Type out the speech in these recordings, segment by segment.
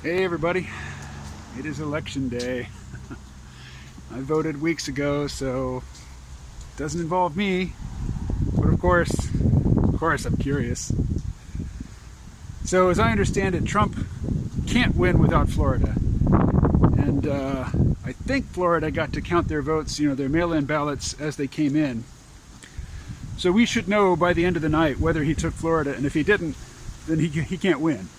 Hey everybody, it is election day. I voted weeks ago, so it doesn't involve me, but of course I'm curious. So as I understand it, Trump can't win without Florida. And I think Florida got to count their votes, their mail-in ballots as they came in. So we should know by the end of the night whether he took Florida, and if he didn't, then he can't win.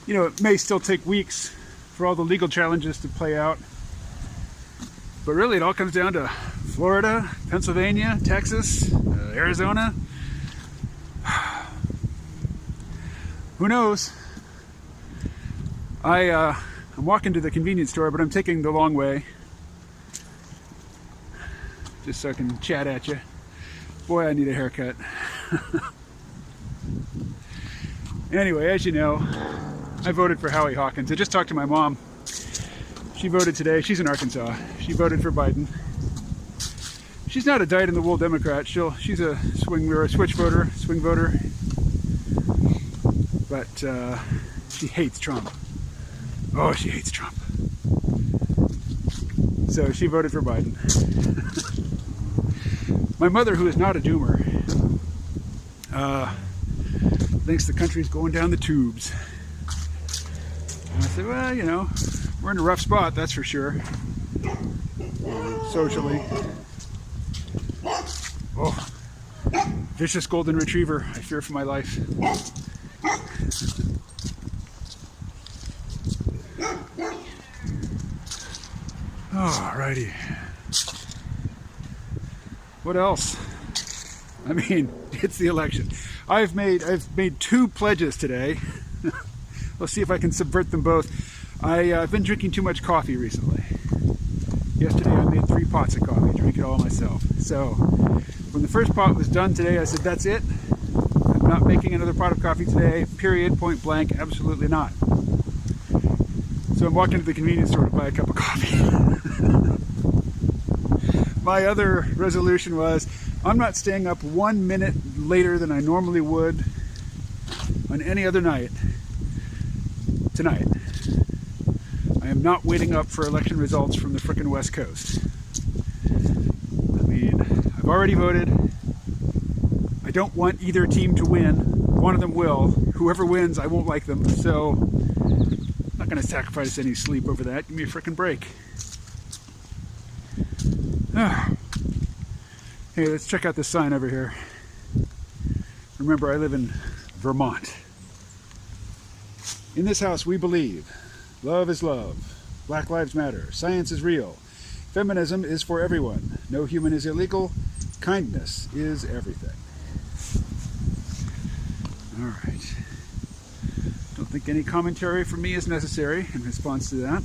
It may still take weeks for all the legal challenges to play out. But really, it all comes down to Florida, Pennsylvania, Texas, Arizona. Who knows? I'm walking to the convenience store, but I'm taking the long way. Just so I can chat at you. Boy, I need a haircut. Anyway, as you know, I voted for Howie Hawkins. I just talked to my mom. She voted today. She's in Arkansas. She voted for Biden. She's not a dyed-in-the-wool Democrat. She's a swing voter. But she hates Trump. Oh, she hates Trump. So she voted for Biden. My mother, who is not a doomer, thinks the country's going down the tubes. And I said, well, we're in a rough spot, that's for sure. Socially. Oh, vicious golden retriever. I fear for my life. Alrighty. What else? I mean, it's the election. I've made 2 pledges today. Let's see if I can subvert them both. I've been drinking too much coffee recently. Yesterday I made 3 pots of coffee, drank it all myself. So when the first pot was done today, I said, that's it. I'm not making another pot of coffee today, period, point blank, absolutely not. So I'm walking to the convenience store to buy a cup of coffee. My other resolution was, I'm not staying up 1 minute later than I normally would on any other night tonight. I am not waiting up for election results from the frickin' West Coast. I mean, I've already voted. I don't want either team to win. One of them will. Whoever wins, I won't like them. So I'm not going to sacrifice any sleep over that. Give me a frickin' break. Hey, let's check out this sign over here. Remember, I live in Vermont. In this house, we believe love is love, Black Lives Matter, science is real, feminism is for everyone, no human is illegal, kindness is everything. All right. Don't think any commentary from me is necessary in response to that.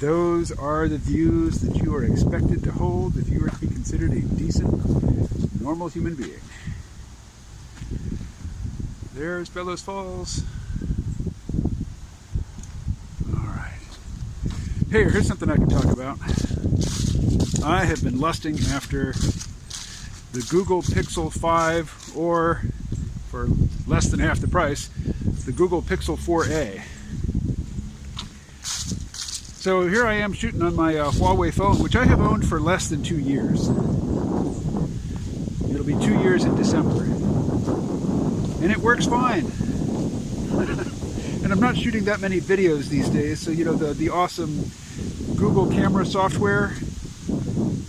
Those are the views that you are expected to hold if you are to be considered a decent, normal human being. There's Bellows Falls. Hey, here's something I can talk about. I have been lusting after the Google Pixel 5, or for less than half the price, the Google Pixel 4a. So here I am shooting on my Huawei phone, which I have owned for less than 2 years. It'll be 2 years in December. And it works fine. And I'm not shooting that many videos these days, so the awesome Google camera software,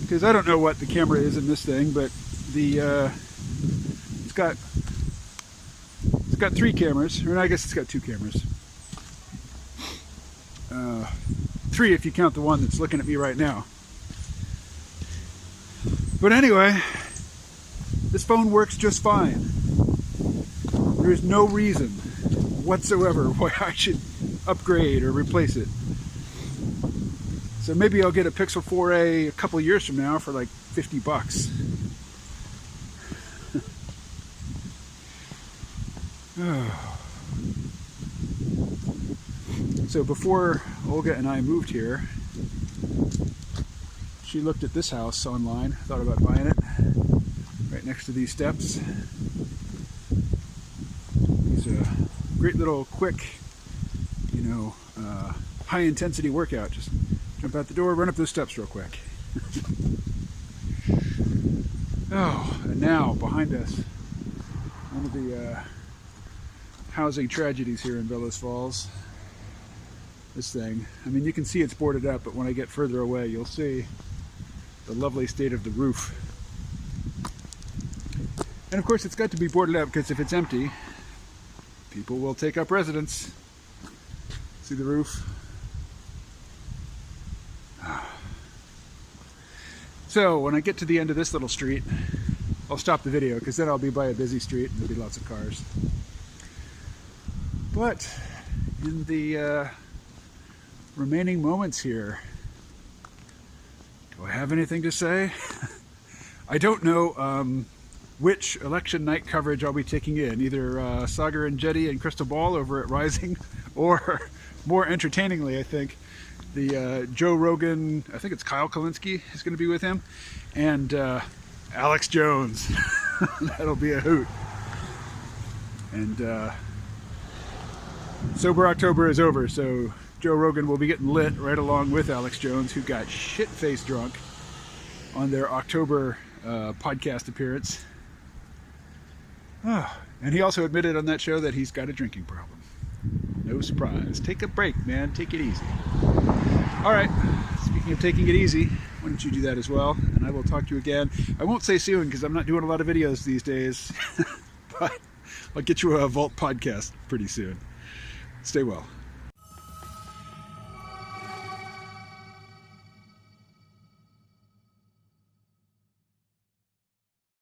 because I don't know what the camera is in this thing, but it's got 3 cameras, or I guess it's got 2 cameras. 3 if you count the one that's looking at me right now. But anyway, this phone works just fine. There's no reason whatsoever why I should upgrade or replace it. So maybe I'll get a Pixel 4a a couple years from now for like $50. So before Olga and I moved here, she looked at this house online, thought about buying it, right next to these steps. These great little quick, high intensity workout. Just jump out the door, run up those steps real quick. Oh, and now behind us, one of the housing tragedies here in Bellows Falls. This thing, I mean, you can see it's boarded up, but when I get further away, you'll see the lovely state of the roof. And of course, it's got to be boarded up because if it's empty, people will take up residence. See the roof? So when I get to the end of this little street, I'll stop the video because then I'll be by a busy street and there'll be lots of cars. But in the remaining moments here, do I have anything to say? I don't know which election night coverage I'll be taking in, either Sagar and Jetty and Crystal Ball over at Rising, or more entertainingly, I think, the Joe Rogan, I think it's Kyle Kalinske is going to be with him, and Alex Jones. That'll be a hoot. And Sober October is over, so Joe Rogan will be getting lit right along with Alex Jones, who got shit-faced drunk on their October podcast appearance. And he also admitted on that show that he's got a drinking problem. No surprise. Take a break, man. Take it easy. All right. Speaking of taking it easy, why don't you do that as well? And I will talk to you again. I won't say soon because I'm not doing a lot of videos these days. But I'll get you a Vault podcast pretty soon. Stay well.